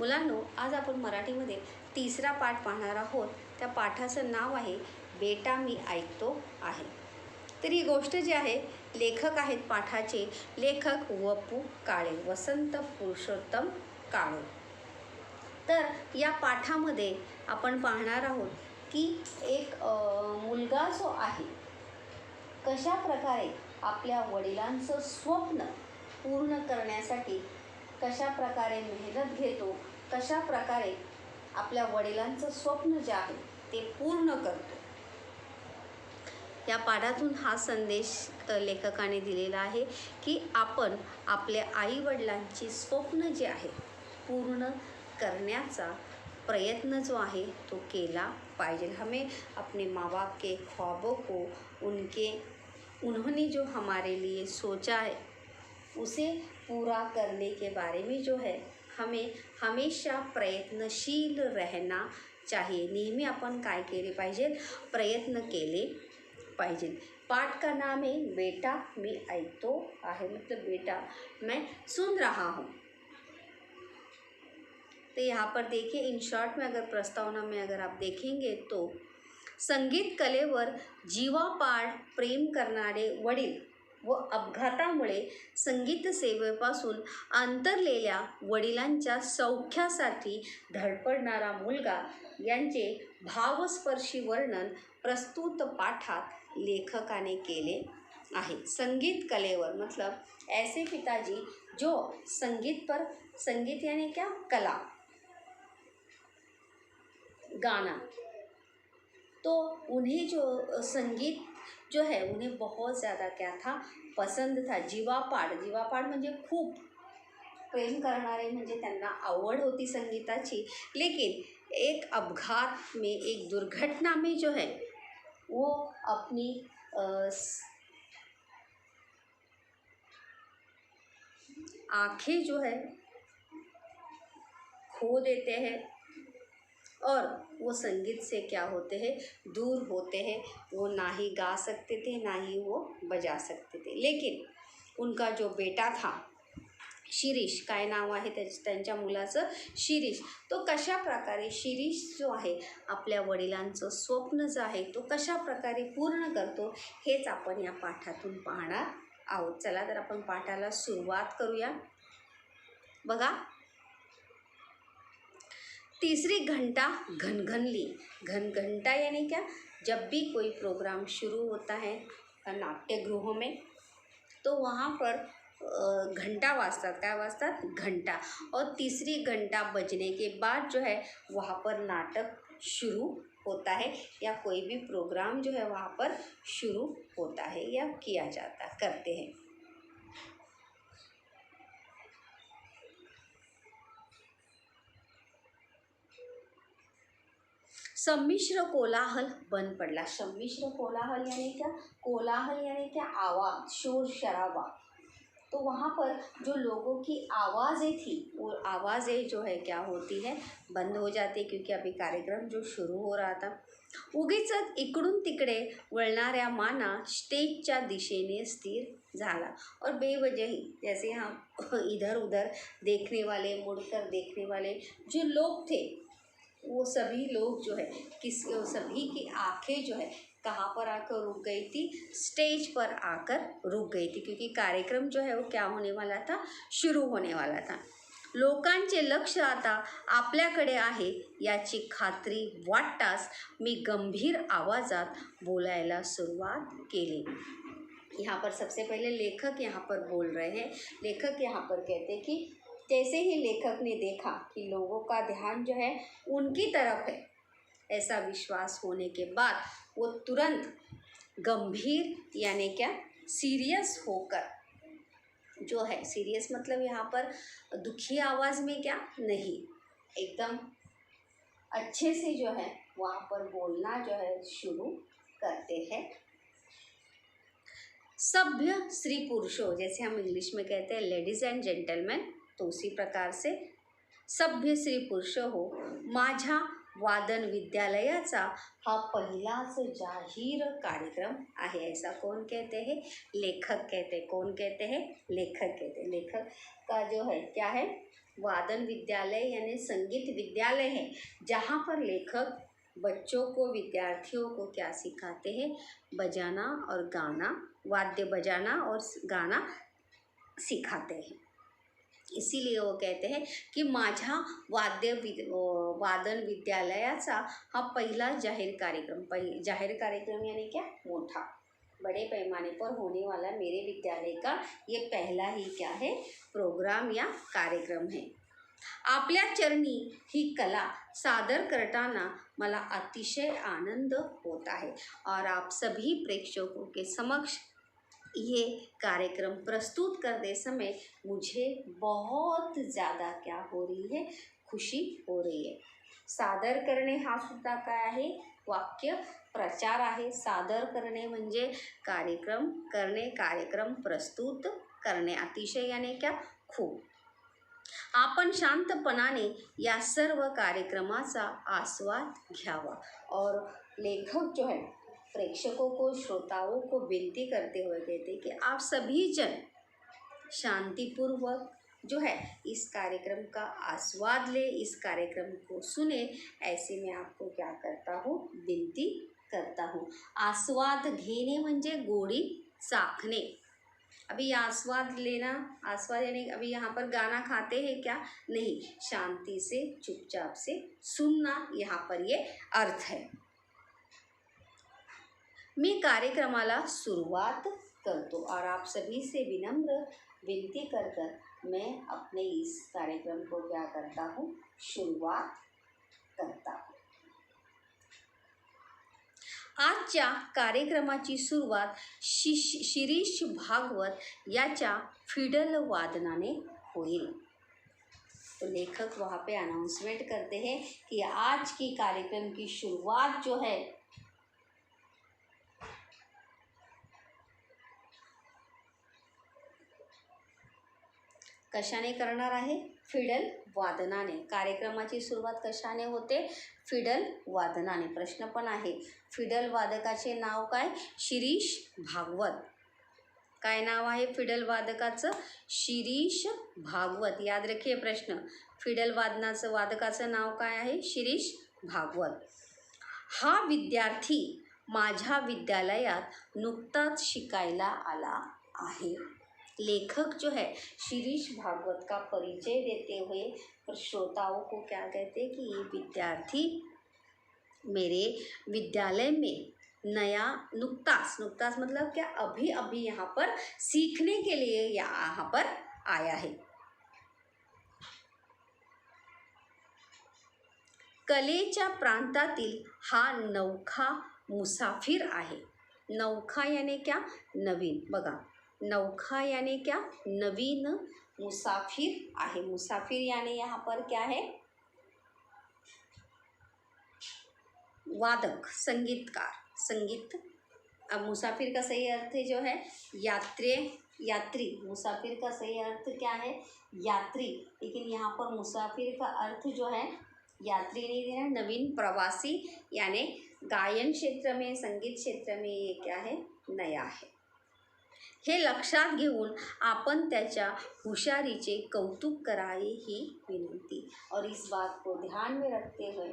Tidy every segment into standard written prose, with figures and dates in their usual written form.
मुलांनो, आज आपण मराठीमध्ये तिसरा पाठ पाहणार आहोत. त्या पाठाचं नाव आहे बेटा मी ऐकतो आहे. तर ही गोष्ट जी आहे, लेखक आहेत पाठाचे लेखक व.पु. काळे, वसंत पुरुषोत्तम काळे. तर या पाठामध्ये आपण पाहणार आहोत की एक मुलगा जो आहे कशा प्रकारे आपल्या वडिलांचं स्वप्न पूर्ण करण्यासाठी कशा प्रकारे मेहनत घेतो, कशा प्रकारे आपल्या वडिलांचं स्वप्न जे आहे ते पूर्ण करतो. या पाठातून हा संदेश लेखकाने दिलेला आहे की आपण आपल्या आईवडिलांची स्वप्न जे आहे पूर्ण करण्याचा प्रयत्न जो आहे तो केला पाहिजे. हमें अपने माँ बाप के ख्वाबों को उन्होंने जो हमारे लिए सोचा है उसे पूरा करने के बारे में जो है हमें हमेशा प्रयत्नशील रहना चाहिए. नेहमी आपण काय केले पाहिजे, प्रयत्न केले पाहिजे. पाठ का नाम है बेटा मैं ऐकतो आहे, मतलब बेटा मैं सुन रहा हूँ. तो यहाँ पर देखिए इन शॉर्ट में अगर प्रस्तावना में अगर आप देखेंगे तो संगीत कलेवर जीवापाड प्रेम करणारे वडील व अपघातामुळे संगीत सेवेपासून अंतरलेल्या वडिलांच्या सौख्यासाठी धडपडणारा मुलगा यांचे भावस्पर्शी वर्णन प्रस्तुत पाठात लेखकाने केले आहे. संगीत कलेवर मतलब ऐसे पिताजी जो संगीत यानी क्या, कला, गाना, तो उन्हें जो संगीत जो है उन्हें बहुत ज़्यादा क्या था, पसंद था. जीवापाड म्हणजे खूप प्रेम करणारे, म्हणजे त्यांना आवड होती संगीताची. लेकिन एक अपघात में, एक दुर्घटना में जो है वो अपनी आँखें जो है खो देते हैं और वो संगीत से क्या होते हैं, दूर होते हैं. वो ना ही गा सकते थे ना ही वो बजा सकते थे. लेकिन उनका जो बेटा था शिरीष, काय नाव आहे त्यांच्या मुलाचं, शिरीष, तो कशा प्रकारे शिरीष जो आहे आपल्या वडिलांचं स्वप्न जे आहे तो कशा प्रकारे पूर्ण करतो हेच आपण या पाठातून पाहणार आहोत. चला तर आपण पाठाला सुरुवात करूया. बघा, तीसरी घंटा घनघनली. घंटा यानी क्या, जब भी कोई प्रोग्राम शुरू होता है नाट्यगृहों में तो वहाँ पर घंटा वाजतात. काय वाजतात, घंटा. और तीसरी घंटा बजने के बाद जो है वहाँ पर नाटक शुरू होता है या कोई भी प्रोग्राम जो है वहाँ पर शुरू होता है या किया जाता करते हैं. संमिश्र कोलाहल बंद पडला. संमिश्र कोलाहल यानी क्या, कोलाहल यानी क्या, आवाज़, शोर शराबा. तो वहाँ पर जो लोगों की आवाज़ें थी वो आवाज़ें जो है क्या होती है, बंद हो जाती है, क्योंकि अभी कार्यक्रम जो शुरू हो रहा था. उगीच इकडून तिकडे वळणाऱ्या माना स्टेजच्या दिशेने स्थिर झाला. और बेवजही जैसे हम इधर उधर देखने वाले, मुड़कर देखने वाले जो लोग थे वो सभी लोग जो है सभी की आंखें जो है कहाँ पर आकर रुक गई थी, स्टेज पर आकर रुक गई थी, क्योंकि कार्यक्रम जो है वो क्या होने वाला था, शुरू होने वाला था. लोकांचे लक्ष आता आपल्याकडे आहे याची खात्री वाटताच मी गंभीर आवाज़ात बोलायला सुरुवात केली. यहाँ पर सबसे पहले लेखक यहाँ पर बोल रहे हैं. लेखक यहाँ पर कहते हैं कि जैसे ही लेखक ने देखा कि लोगों का ध्यान जो है उनकी तरफ है, ऐसा विश्वास होने के बाद वो तुरंत गंभीर यानी क्या, सीरियस होकर जो है, सीरियस मतलब यहाँ पर दुखी आवाज़ में क्या नहीं, एकदम अच्छे से जो है वहाँ पर बोलना जो है शुरू करते हैं. सभ्य स्त्री पुरुषों, जैसे हम इंग्लिश में कहते हैं लेडीज़ एंड जेंटलमैन, तो उसी प्रकार से सभ्य स्त्री पुरुष हो, माझ्या वादन विद्यालयाचा हा पहिलाच जाहीर कार्यक्रम आहे. ऐसा कौन कहते हैं, लेखक कहते हैं. कौन कहते हैं, लेखक कहते हैं. लेखक का जो है क्या है, वादन विद्यालय यानी संगीत विद्यालय है, जहाँ पर लेखक बच्चों को, विद्यार्थियों को क्या सिखाते हैं? बजाना और गाना, वाद्य बजाना और गाना सिखाते हैं। इसीलिए वो कहते हैं की माझ्या वादन विद्यालयाचा हा पहिला जाहीर कार्यक्रम यानी क्या? मोठा, बड़े पैमाने पर होने वाला मेरे विद्यालय का ये पहला ही क्या है? प्रोग्राम या कार्यक्रम है। आपल्या चरणी ही कला सादर करताना मला अतिशय आनंद होता है और आप सभी प्रेक्षकों के समक्ष ये कार्यक्रम प्रस्तुत करते समय मुझे बहुत ज़्यादा क्या हो रही है? खुशी हो रही है। सादर करणे हा सुद्धा काय आहे? वाक्य प्रचार आहे। सादर करणे म्हणजे कार्यक्रम करणे, कार्यक्रम प्रस्तुत करणे। अतिशय यानी क्या? खूप। आपण शांतपणाने या सर्व कार्यक्रमाचा आस्वाद घ्यावा। और लेखक जो है प्रेक्षकों को, श्रोताओं को विनती करते हुए कहते कि आप सभी जन शांतिपूर्वक जो है इस कार्यक्रम का आस्वाद ले, इस कार्यक्रम को सुने। ऐसे में आपको क्या करता हूँ? विनती करता हूँ। आस्वाद घेने म्हणजे गोडी चाखणे। अभी आस्वाद लेना, आस्वाद यानी अभी यहाँ पर गाना खाते हैं क्या? नहीं, शांति से चुपचाप से सुनना, यहाँ पर ये अर्थ है। मैं कार्यक्रमाला सुरुवात करतो और आप सभी से विनम्र विनती कर कर मैं अपने इस कार्यक्रम को क्या करता हूँ? शुरुआत करता हूँ। आजच्या कार्यक्रमाची सुरुवात शिरीष भागवत याच्या फिडल वादनाने होईल। तो लेखक वहाँ पे अनाउंसमेंट करते हैं कि आज की कार्यक्रम की शुरुआत जो है कशाने करणार आहे? फिडल वादनाने। कार्यक्रमाची सुरुवात कशाने होते? फिडल वादनाने। प्रश्न पण आहे, फिडल वादकाचे नाव काय? शिरीष भागवत। काय नाव आहे फिडल वादकाचं? शिरीष भागवत। याद रखिए प्रश्न, फिडल वादकाचं नाव काय आहे? शिरीष भागवत। हा विद्यार्थी माझ्या विद्यालयात नुकताच शिकायला आला आहे। लेखक जो है शिरीष भागवत का परिचय देते हुए श्रोताओं को क्या कहते हैं कि ये विद्यार्थी मेरे विद्यालय में नया, नुकताच मतलब क्या? अभी अभी यहाँ पर सीखने के लिए यहाँ पर आया है। कलेच्या प्रांतातील हा नवखा मुसाफिर आहे। नवखा यानी क्या? नवीन। बघा, नवखा यानी क्या? नवीन। मुसाफिर आहे। मुसाफिर यानी यहाँ पर क्या है? वादक, संगीतकार, संगीत। अब मुसाफिर का सही अर्थ जो है यात्री। मुसाफिर का सही अर्थ क्या है? यात्री। लेकिन यहाँ पर मुसाफिर का अर्थ जो है यात्री नहीं देना, नवीन, प्रवासी। यानी गायन क्षेत्र में, संगीत क्षेत्र में ये क्या है? नया है। हे लक्षात घेऊन आपण त्याच्या हुशारीचे कौतुक करावे ही विनंती। और इस बात को ध्यान में रखते हुए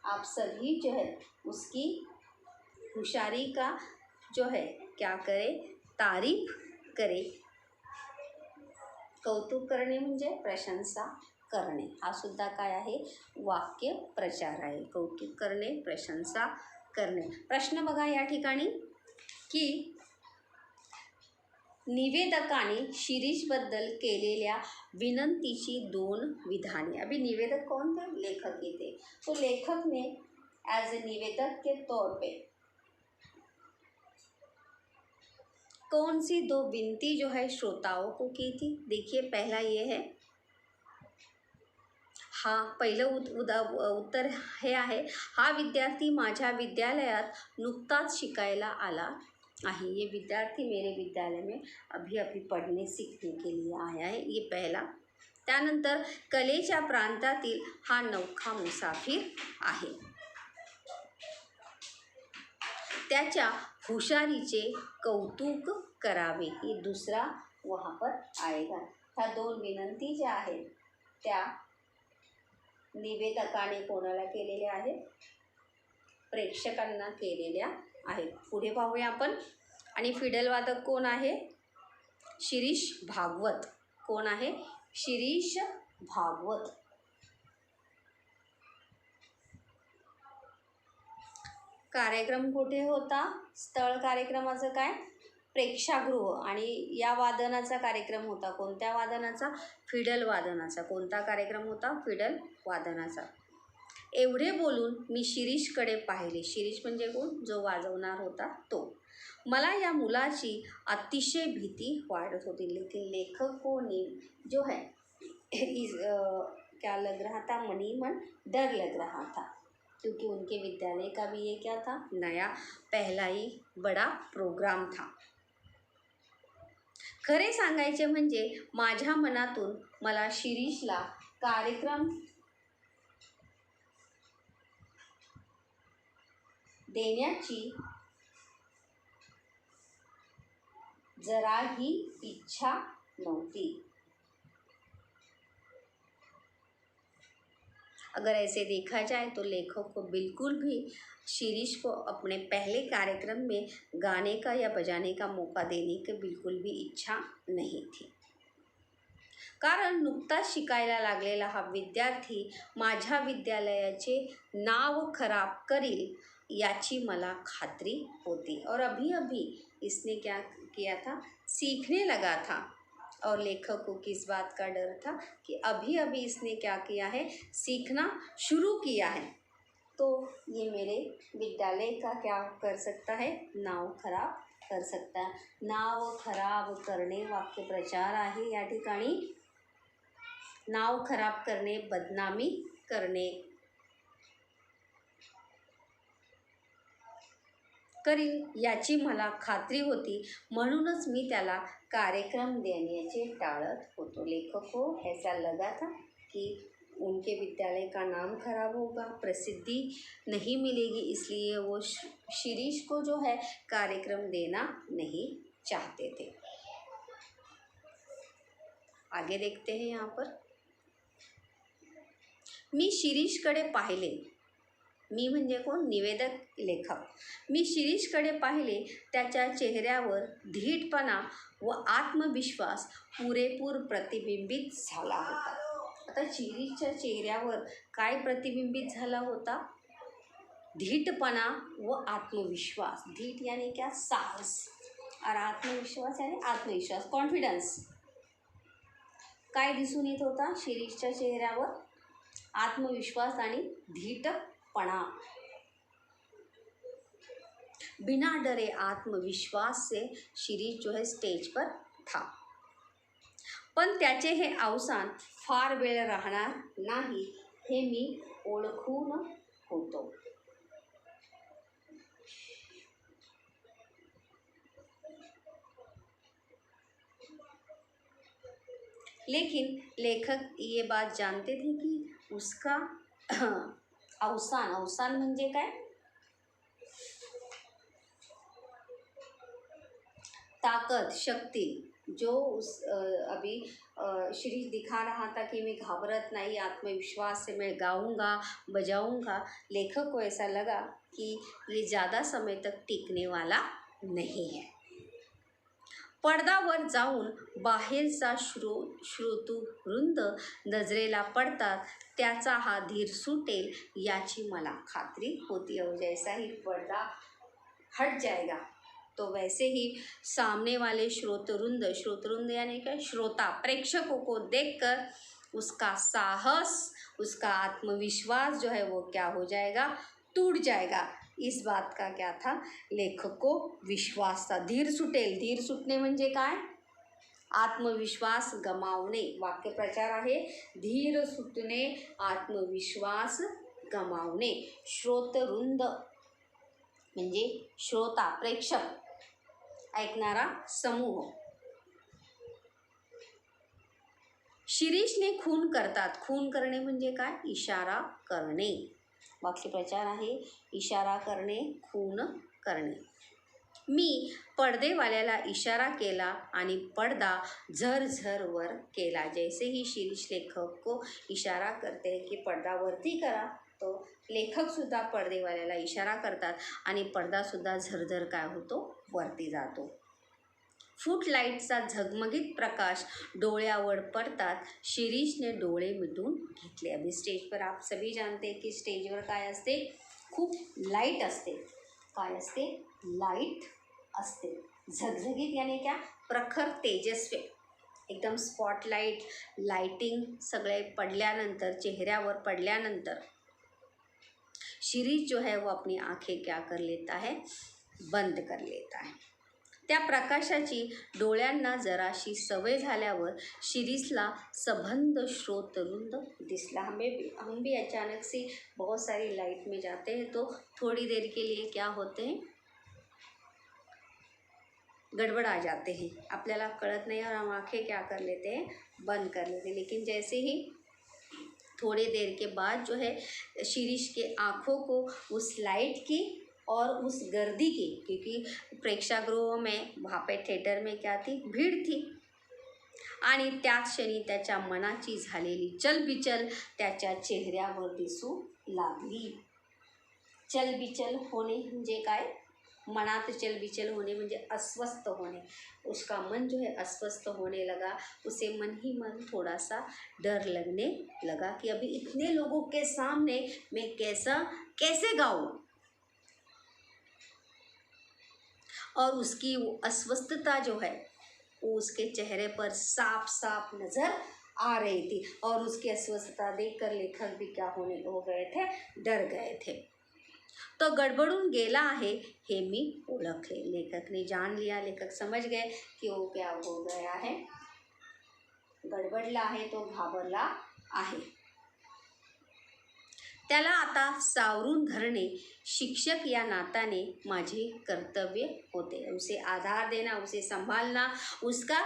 आप सभी जो है उसकी हुशारी का जो है क्या करें? तारीफ करें। कौतुक करणे म्हणजे प्रशंसा करणे। हा सुद्धा काय आहे? वाक्य प्रचार आहे। कौतुक करणे, प्रशंसा करणे। प्रश्न बघा या ठिकाणी की निवेदकाने शिरीषबद्दल केलेल्या विनंतीची 2 विधाने। अभी निवेदक कौन थे? लेखक ही थे। तो लेखक ने एज ए निवेदक के तौर पे कौन सी 2 विनती जो है श्रोताओं को की थी? देखिए, पहला ये है, पहिलं उत्तर हे आहे, हा विद्यार्थी माझ्या विद्यालयात नुकताच शिकायला आला आहे। ये विद्यार्थी मेरे विद्यालय में अभी अभी पढ़ने सीखने के लिए आया है। ये पहला। त्यानंतर कलेच्या प्रांतातील हा नवखा मुसाफिर आहे, त्याच्या हुशारीचे कौतुक करावे। ये दूसरा वहाँ पर आएगा। ह्या 2 विनंती ज्या आहेत त्या निवेदकाने कोणाला केलेल्या आहेत? प्रेक्षकांना केलेल्या आहेत. पुढे पाहूया आपण. आणि फिडल वादक कोण आहे? शिरीष भागवत. कोण आहे? शिरीष भागवत. कार्यक्रम कुठे होता? स्थळ कार्यक्रमाचं काय? प्रेक्षागृह. आणि या वादनाचा कार्यक्रम होता. कोणत्या वादनाचा? फिडल वादनाचा. कोणता कार्यक्रम होता? फिडल वादनाचा. एवढे बोलून मी शिरीषकडे पाहिले. शिरीष म्हणजे कोण? जो वाजवणार होता तो. मला या मुलाची अतिशय भीती वाटत होती. लेकिन लेखक को ने जो है क्या लग रहा था? मनी मन डर लग रहा था, क्योंकि उनके विद्यालय का भी ये क्या था? नया पहला ही बड़ा प्रोग्राम था. खरे सांगायचे म्हणजे माझ्या मनातून मला शिरीषला कार्यक्रम देण्याची जराही इच्छा नव्हती. अगर ऐसे देखा जाए तो लेखक को बिल्कुल भी शिरीष को अपने पहले कार्यक्रम में गाने का या बजाने का मौका देने की बिल्कुल भी इच्छा नहीं थी. कारण नुकताच शिकायला लागलेला हा विद्यार्थी माझ्या विद्यालयाचे नाव खराब करील याची मला खात्री होती. और अभी अभी इसने क्या किया था? सीखने लगा था. और लेखक को किस बात का डर था? कि अभी अभी इसने क्या किया है? सीखना शुरू किया है, तो ये मेरे विद्यालय का क्या कर सकता है? नाव खराब कर सकता है. नाव खराब करणे वाक्यप्रचार आहे या ठिकाणी. नाव खराब करणे, बदनामी करणे. करील याची मला खात्री होती, म्हणूनच मी त्याला कार्यक्रम देण्याचे टाळत होतो. लेखक को ऐसा लगा था कि उनके विद्यालय का नाम खराब होगा, प्रसिद्धि नहीं मिलेगी, इसलिए वो शिरीष को जो है कार्यक्रम देना नहीं चाहते थे. आगे देखते हैं यहाँ पर. मी शिरीषकडे पाहिले. मी म्हणजे कोण? निवेदक, लेखक. मी शिरीषकडे पाहिले. त्याच्या चेहऱ्यावर धीटपणा व आत्मविश्वास पुरेपूर प्रतिबिंबित झाला होता. आता शिरीषच्या चेहऱ्यावर काय प्रतिबिंबित झाला होता? धीटपणा व आत्मविश्वास. धीट यानी क्या? साहस. और आत्मविश्वास यानी आत्मविश्वास, कॉन्फिडन्स. काय दिसून येत होता शिरीषच्या चेहऱ्यावर? आत्मविश्वास आणि धीटपणा. बिना डरे आत्मविश्वास से शिरीष जो है स्टेज पर था. पण त्याचे हे अवसान फार वेळ राहणार नाही हे मी ओळखून होतो. लेकिन लेखक ये बात जानते थे कि उसका अवसान म्हणजे काय? ताकत, शक्ती. जो अभी शिरीष दिखा रहा था कि मैं घाबरत नहीं, आत्मविश्वास से मैं गाऊंगा, बजाऊंगा. लेखक को ऐसा लगा कि ये ज़्यादा समय तक टिकने वाला नहीं है. पडद्यावर जाऊन बाहेरचा श्रोतृवृंद नजरेला पडतात त्याचा हा धीर सुटेल याची मला खात्री होती. और जैसा ही पर्दा हट जाएगा तो वैसे ही सामने वाले श्रोतृवृंद यानी क्या? श्रोता, प्रेक्षकों को देखकर उसका साहस, उसका आत्मविश्वास जो है वो क्या हो जाएगा? टूट जाएगा. इस बात का क्या था? लेखक को विश्वास था. धीर सुटेल. धीर सुटणे म्हणजे काय? आत्मविश्वास गमावणे. वाक्यप्रचार आहे धीर सुटणे, आत्मविश्वास गमावणे. श्रोतवृंद म्हणजे श्रोता, प्रेक्षक, ऐकणारा समूह. शिरीषने खून करतात. खून करणे म्हणजे काय? इशारा करणे. वाक्यप्रचार आहे इशारा करणे, खून करणे. मी पडदेवाल्याला इशारा केला आणि पडदा झरझर वर केला. जैसे ही शिरीष लेखक को इशारा करते हैं कि पडदा वरती करा, तो लेखकसुद्धा पडदेवाल्याला इशारा करतात आणि पडदासुद्धा झरझर काय होतो, वरती जातो. फुटलाईटचा झगमगीत प्रकाश डोळ्यावर पडतात शिरीषने डोळे मिटून घेतले. अभी स्टेज पर आप सभी जानते हैं कि स्टेजवर काय असते, खूप लाईट असते. काय असते, लाईट असते. झगझगीत यानी क्या, प्रखर तेजस्वी, एकदम स्पॉटलाईट लाइटिंग सगळे पडल्यानंतर, चेहऱ्यावर पडल्यानंतर शिरीष जो है वो अपनी आंखें क्या कर लेता है, बंद कर लेता है. त्या प्रकाशाची डोळ्यांना जराशी सवय झाल्यावर शिरीषला सबंध श्रोतरुंद दिसला. हम भी अचानक से बहुत सारी लाइट में जाते हैं तो थोड़ी देर के लिए क्या होते हैं, गड़बड़ आ जाते हैं, आपल्याला कळत नहीं और हम आँखें क्या कर लेते हैं, बंद कर लेते हैं. लेकिन जैसे ही थोड़ी देर के बाद जो है शिरीष के आँखों को उस लाइट की और उस गर्दी की, क्योंकि प्रेक्षागृह में वहाँ पे थिएटर में क्या थी, भीड़ थी, आणि त्याच क्षणी त्याच्या मनाची झालेली चलबिचल त्याच्या चेहऱ्यावर दिसू लागली. चलबिचल होणे म्हणजे काय, मनात चलबिचल होने म्हणजे अस्वस्थ होने. उसका मन जो है अस्वस्थ होने लगा. उसे मन ही मन थोड़ा सा डर लगने लगा कि अभी इतने लोगों के सामने मैं कैसे गाऊं. और उसकी वो अस्वस्थता जो है वो उसके चेहरे पर साफ साफ नज़र आ रही थी. और उसकी अस्वस्थता देखकर लेखक भी क्या हो गए थे, डर गए थे. तो गडबडून गेला आहे हे मी ओळखले. लेखक ने जान लिया, लेखक समझ गए कि वो क्या हो गया है, गडबडला आहे, तो घाबरला आहे. त्याला आता सावरून धरणे शिक्षक या नात्याने माझे कर्तव्य होते. उसे आधार देना, उसे संभालना, उसका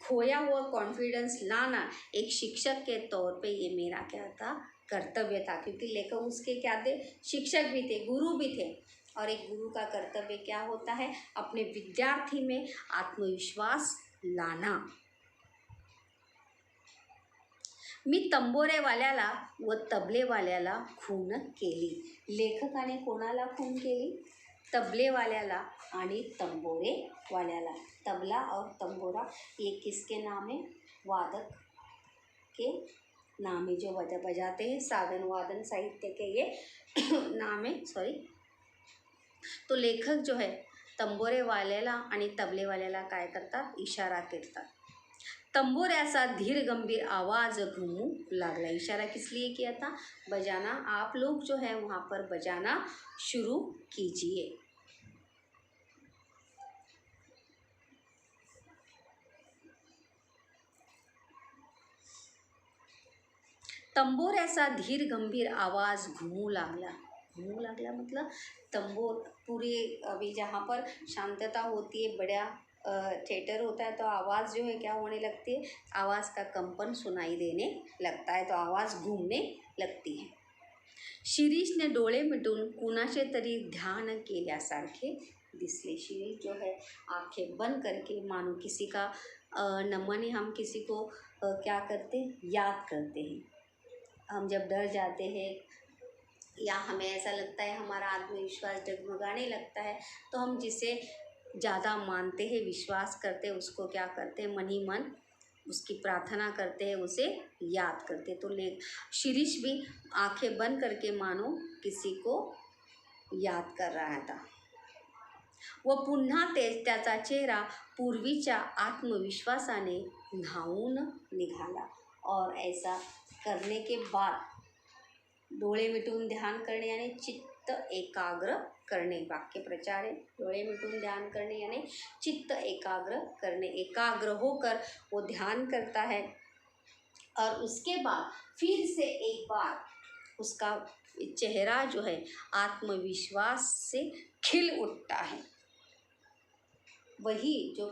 खोया हुआ कॉन्फिडेंस लाना एक शिक्षक के तौर पे ये मेरा क्या था, कर्तव्य था. क्योंकि लेखक उसके क्या थे, शिक्षक भी थे, गुरु भी थे. और एक गुरु का कर्तव्य क्या होता है, अपने विद्यार्थी में आत्मविश्वास लाना. मी तंबोरेवाल्याला व तबलेवाल्याला खून केली. लेखकाने कोणाला खून केली, तबलेवाल्याला आणि तंबोरेवाल्याला. तबला और तंबोरा ये किसके नाम है, वादक के नाम है, जो बजाते हैं, साधन वादन साहित्य के ये नाम है, सॉरी. तो लेखक जो है तंबोरेवाल्याला आणि तबलेवाल्याला काय करतात, इशारा करतात. तंबोऱ्याचा धीर गंभीर आवाज़ घूमू लागला. इशारा किस लिए किया था, बजाना, आप लोग जो है वहाँ पर बजाना शुरू कीजिए. तंबोऱ्याचा धीर गंभीर आवाज़ घूमू लागला. घूमू लागला मतलब तंबोर पूरे, अभी जहाँ पर शांतता होती है, बड़ा थिएटर होता है, तो आवाज़ जो है क्या होने लगती है, आवाज़ का कंपन सुनाई देने लगता है, तो आवाज़ घूमने लगती है. शिरीषने डोळे मिटून कुणाचे तरी ध्यान केल्यासारखे दिसले. शिरीष जो है आंखें बंद करके, मानो किसी का नमन है, हम किसी को क्या करते हैं, याद करते हैं. हम जब डर जाते हैं या हमें ऐसा लगता है हमारा आत्मविश्वास डगमगाने लगता है, तो हम जिसे ज़्यादा मानते हैं, विश्वास करते हैं, उसको क्या करते हैं, मन ही मन उसकी प्रार्थना करते हैं, उसे याद करते. तो शिरीष भी आंखें बंद करके मानो किसी को याद कर रहा था. व पुन्हा त्याचा चेहरा पूर्वीच्या आत्मविश्वासाने न्हावून निघाला. और ऐसा करने के बाद डोळे मिटून ध्यान करने यानी चित्त एकाग्र करने, वाक्य प्रचार है, डोळे मिटून ध्यान करने यानी चित्त एकाग्र करने. एकाग्र होकर वो ध्यान करता है और उसके बाद फिर से एक बार उसका चेहरा जो है आत्मविश्वास से खिल उठता है. वही जो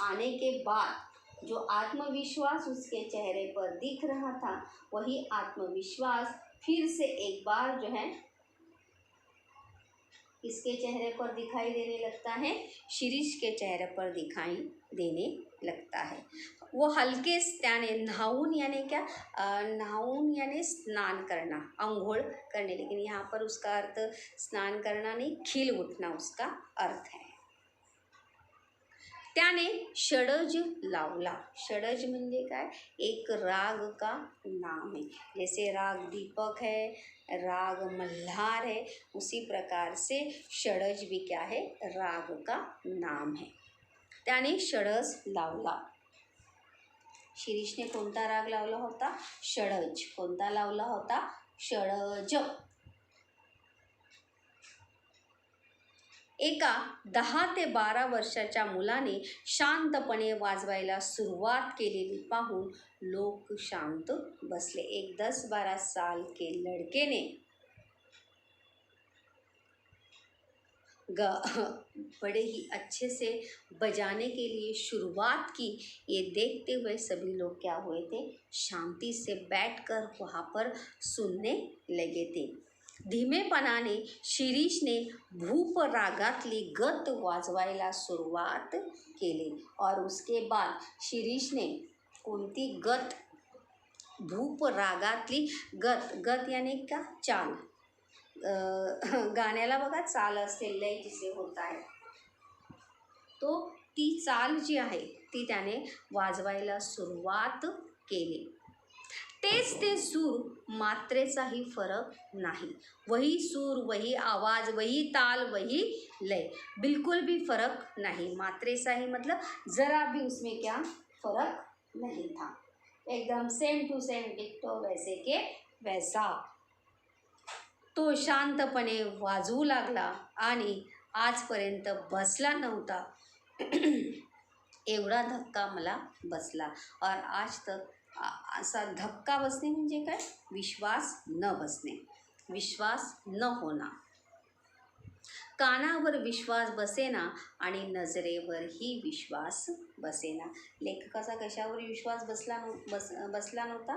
आने के बाद जो आत्मविश्वास उसके चेहरे पर दिख रहा था, वही आत्मविश्वास फिर से एक बार जो है किसके चेहरे पर दिखाई देने लगता है? शिरीष के चेहरे पर दिखाई देने लगता है। वो हलके त्याने नहाऊन यानी क्या? नहाऊन यानी स्नान करना, अंघोळ करने, लेकिन यहाँ पर उसका अर्थ स्नान करना नहीं, खिल उठना उसका अर्थ है। त्याने षडज लावला। षडज म्हणजे काय? एक राग का नाम है। जैसे राग दीपक है, राग मल्हार है, उसी प्रकार से षडज भी क्या है? राग का नाम है। त्याने षडज लावला। शिरीषने कोणता राग लावला होता? षडज. कोणता लावला होता? षडज. एका 10 ते 12 वर्षाच्या मुलाने शांतपणे वाजवायला सुरुवात केलेली पाहून लोक शांत बसले। एक 10-12 साल के लड़के ने बड़े ही अच्छे से बजाने के लिए शुरुआत की। ये देखते हुए सभी लोग क्या हुए थे? शांति से बैठकर वहाँ पर सुनने लगे थे। धीमेपणाने शिरीषने भूप रागातली गत वाजवायला सुरुवात केली और उसके बाद शिरीषने कोणती गत? भूप रागातली गत. गत यानी क्या? चाल. गाण्याला बघा चाल असते, लय जिसे होता है, तो ती चाल जी आहे ती त्याने वाजवायला सुरुवात केली। तेच ते सूर, मात्रेचाही फरक नाही। वही सूर, वही आवाज, वही ताल, वही लय, बिल्कुल भी फर्क नहीं। मात्रेचा ही मतलब ज़रा भी उसमें क्या फर्क नहीं था, एकदम सेम टू सेम डिक्टो वैसे के वैसा। तो शांतपणे वाजवू लागला आणि आजपर्यंत बसला नव्हता एवढा धक्का मला बसला। और आज तक असा धक्का बसणे म्हणजे काय? विश्वास न बसणे, विश्वास न होना। कानावर विश्वास बसेना आणि नजरेवरही विश्वास बसेना। लेखकाचा कशावर विश्वास बसला नव्हता?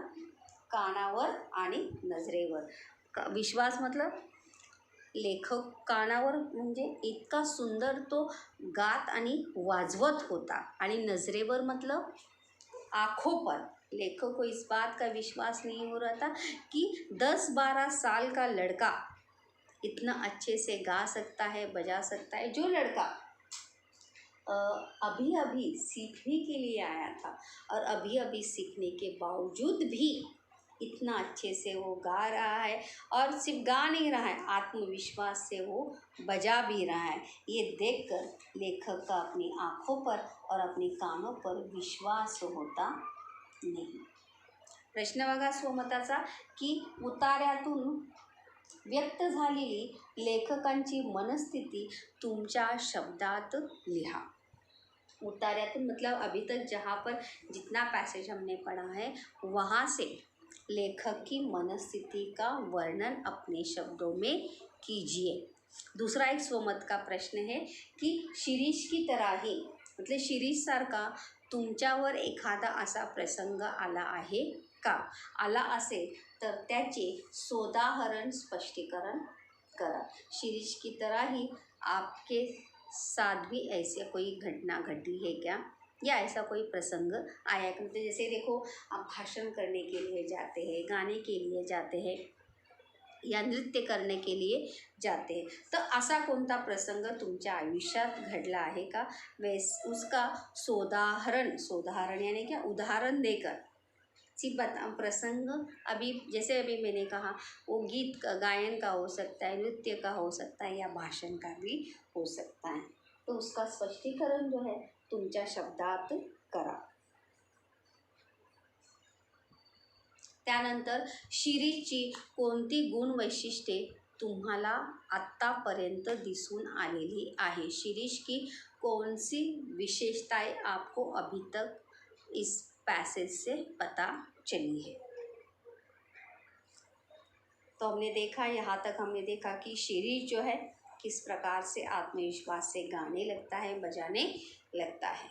कानावर आणि नजरेवर। विश्वास मतलब लेखक कानावर म्हणजे इतका सुंदर तो गात आणि वाजवत होता, आणि नजरेवर मतलब आँखों पर। लेखक को इस बात का विश्वास नहीं हो रहा था कि 10-12 साल का लड़का इतना अच्छे से गा सकता है, बजा सकता है। जो लड़का अभी अभी सीखने के लिए आया था और अभी अभी सीखने के बावजूद भी इतना अच्छे से वो गा रहा है, और सिर्फ गा नहीं रहा है, आत्मविश्वास से वो बजा भी रहा है। ये देखकर लेखक का अपनी आँखों पर और अपने कानों पर विश्वास होता नहीं। प्रश्न बघा स्वमताचा की उतार्यातून व्यक्त झालेली लेखकांची मनस्थिती तुमच्या शब्दात लिहा। उतार्यातून मतलब अभी तक जहाँ पर जितना पैसेज हमने पढ़ा है वहाँ से लेखक की मनस्थिति का वर्णन अपने शब्दों में कीजिए। दूसरा एक स्वमत का प्रश्न है कि शिरीष की तरह ही मतलब शिरीष सारखा तुमच्यावर एखादा असा प्रसंग आला आहे का? आला असेल तर त्याचे सोदाहरण स्पष्टीकरण करा। शिरीष की तरह ही आपके साथ भी ऐसे कोई घटना घटी है क्या, या ऐसा कोई प्रसंग आया? मतलब जैसे देखो, आप भाषण करने के लिए जाते हैं, गाने के लिए जाते हैं या नृत्य करने के लिए जाते हैं, तो असा कोणता प्रसंग तुमच्या आयुष्यात घडला आहे का? उसका सोदाहरण यानी क्या? उदाहरण देकर प्रसंग। अभी मैंने कहा वो गीत गायन का हो सकता है, नृत्य का हो सकता है, या भाषण का भी हो सकता है। तो उसका स्पष्टीकरण जो है तुमच्या शब्दात करा। त्यानंतर शिरीषची कोणती गुण वैशिष्ट्ये तुम्हाला आत्तापर्यंत दिसून आलेली आहे? शिरीष की कौन सी विशेषताएं आपको अभी तक इस पैसेज से पता चली है? तो हमने देखा, यहाँ तक हमने देखा कि शिरीष जो है किस प्रकार से आत्मविश्वास से गाने लगता है, बजाने लगता है।